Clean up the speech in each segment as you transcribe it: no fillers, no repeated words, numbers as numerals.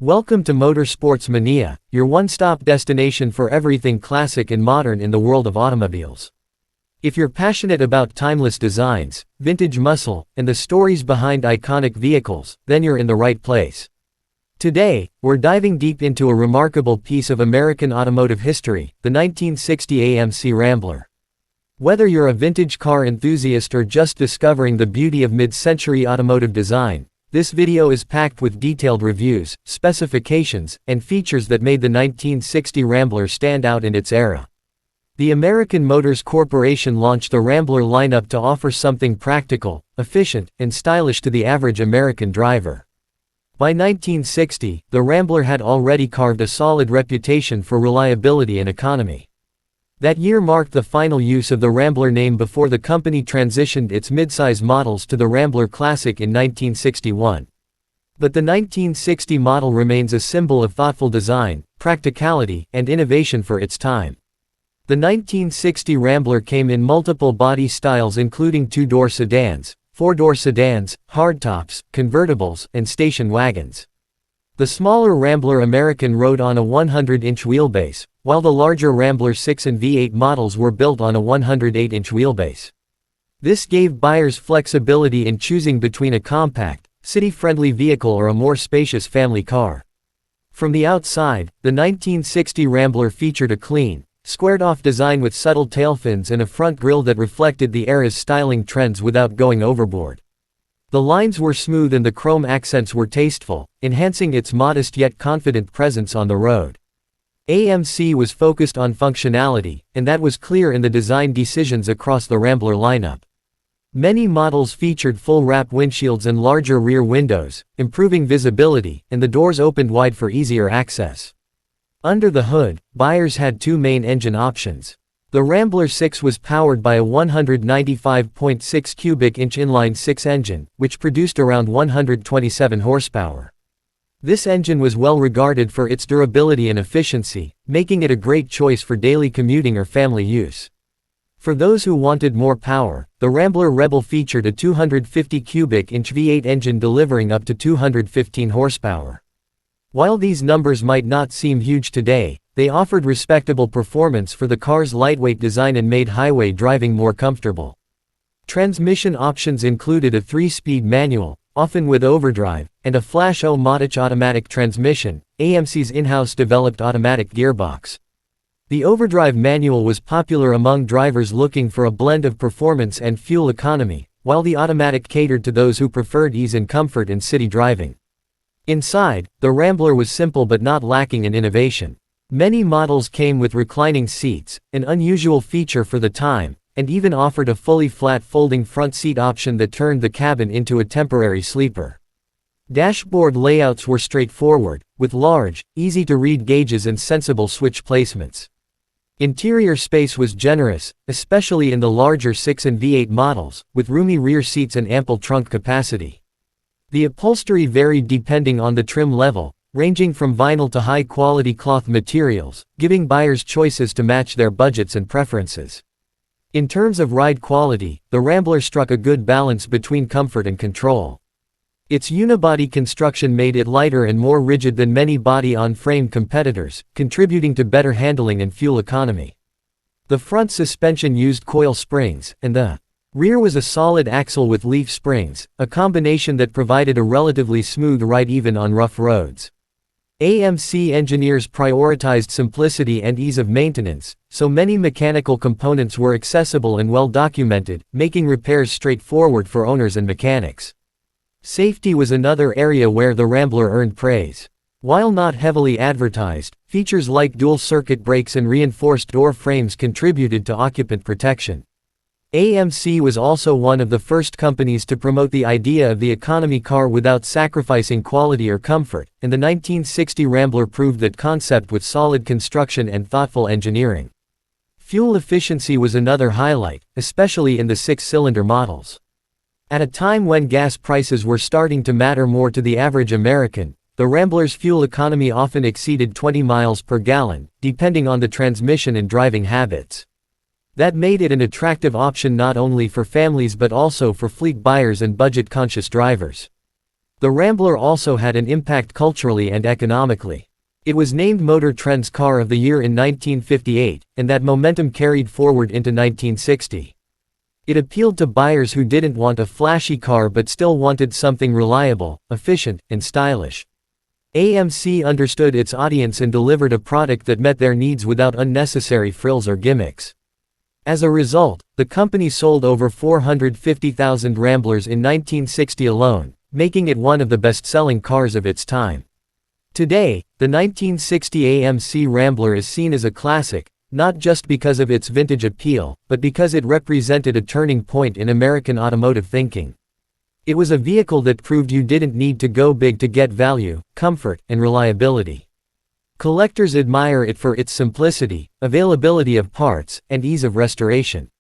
Welcome to Motorsports Mania, your one-stop destination for everything classic and modern in the world of automobiles. If you're passionate about timeless designs, vintage muscle, and the stories behind iconic vehicles, then you're in the right place. Today, we're diving deep into a remarkable piece of American automotive history, the 1960 AMC Rambler. Whether you're a vintage car enthusiast or just discovering the beauty of mid-century automotive design, this video is packed with detailed reviews, specifications, and features that made the 1960 Rambler stand out in its era. The American Motors Corporation launched the Rambler lineup to offer something practical, efficient, and stylish to the average American driver. By 1960, the Rambler had already carved a solid reputation for reliability and economy. That year marked the final use of the Rambler name before the company transitioned its midsize models to the Rambler Classic in 1961. But the 1960 model remains a symbol of thoughtful design, practicality, and innovation for its time. The 1960 Rambler came in multiple body styles including two-door sedans, four-door sedans, hardtops, convertibles, and station wagons. The smaller Rambler American rode on a 100-inch wheelbase, while the larger Rambler 6 and V8 models were built on a 108-inch wheelbase. This gave buyers flexibility in choosing between a compact, city-friendly vehicle or a more spacious family car. From the outside, the 1960 Rambler featured a clean, squared-off design with subtle tail fins and a front grille that reflected the era's styling trends without going overboard. The lines were smooth and the chrome accents were tasteful, enhancing its modest yet confident presence on the road. AMC was focused on functionality, and that was clear in the design decisions across the Rambler lineup. Many models featured full-wrap windshields and larger rear windows, improving visibility, and the doors opened wide for easier access. Under the hood, buyers had two main engine options. The Rambler 6 was powered by a 195.6 cubic inch inline-six engine, which produced around 127 horsepower. This engine was well regarded for its durability and efficiency, making it a great choice for daily commuting or family use. For those who wanted more power, the Rambler Rebel featured a 250 cubic inch V8 engine delivering up to 215 horsepower. While these numbers might not seem huge today, they offered respectable performance for the car's lightweight design and made highway driving more comfortable. Transmission options included a 3-speed manual, often with overdrive, and a flash-o-matic automatic transmission, AMC's in-house developed automatic gearbox. The overdrive manual was popular among drivers looking for a blend of performance and fuel economy, while the automatic catered to those who preferred ease and comfort in city driving. Inside, the Rambler was simple but not lacking in innovation. Many models came with reclining seats, an unusual feature for the time, and even offered a fully flat folding front seat option that turned the cabin into a temporary sleeper. Dashboard layouts were straightforward, with large, easy-to-read gauges and sensible switch placements. Interior space was generous, especially in the larger 6 and V8 models, with roomy rear seats and ample trunk capacity. The upholstery varied depending on the trim level, ranging from vinyl to high-quality cloth materials, giving buyers choices to match their budgets and preferences. In terms of ride quality, the Rambler struck a good balance between comfort and control. Its unibody construction made it lighter and more rigid than many body-on-frame competitors, contributing to better handling and fuel economy. The front suspension used coil springs, and the rear was a solid axle with leaf springs, a combination that provided a relatively smooth ride even on rough roads. AMC engineers prioritized simplicity and ease of maintenance, so many mechanical components were accessible and well documented, making repairs straightforward for owners and mechanics. Safety was another area where the Rambler earned praise. While not heavily advertised, features like dual-circuit brakes and reinforced door frames contributed to occupant protection. AMC was also one of the first companies to promote the idea of the economy car without sacrificing quality or comfort, and the 1960 Rambler proved that concept with solid construction and thoughtful engineering. Fuel efficiency was another highlight, especially in the 6-cylinder models. At a time when gas prices were starting to matter more to the average American, the Rambler's fuel economy often exceeded 20 miles per gallon, depending on the transmission and driving habits. That made it an attractive option not only for families but also for fleet buyers and budget-conscious drivers. The Rambler also had an impact culturally and economically. It was named Motor Trend's Car of the Year in 1958, and that momentum carried forward into 1960. It appealed to buyers who didn't want a flashy car but still wanted something reliable, efficient, and stylish. AMC understood its audience and delivered a product that met their needs without unnecessary frills or gimmicks. As a result, the company sold over 450,000 Ramblers in 1960 alone, making it one of the best-selling cars of its time. Today, the 1960 AMC Rambler is seen as a classic, not just because of its vintage appeal, but because it represented a turning point in American automotive thinking. It was a vehicle that proved you didn't need to go big to get value, comfort, and reliability. Collectors admire it for its simplicity, availability of parts, and ease of restoration.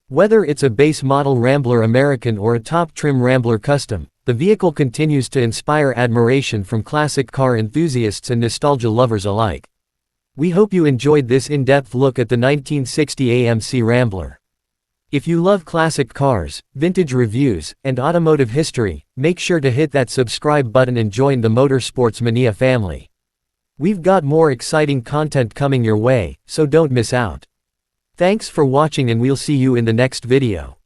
Whether it's a base model Rambler American or a top trim Rambler Custom, the vehicle continues to inspire admiration from classic car enthusiasts and nostalgia lovers alike. We hope you enjoyed this in-depth look at the 1960 AMC Rambler. If you love classic cars, vintage reviews, and automotive history, make sure to hit that subscribe button and join the Motorsports Mania family. We've got more exciting content coming your way, so don't miss out. Thanks for watching and we'll see you in the next video.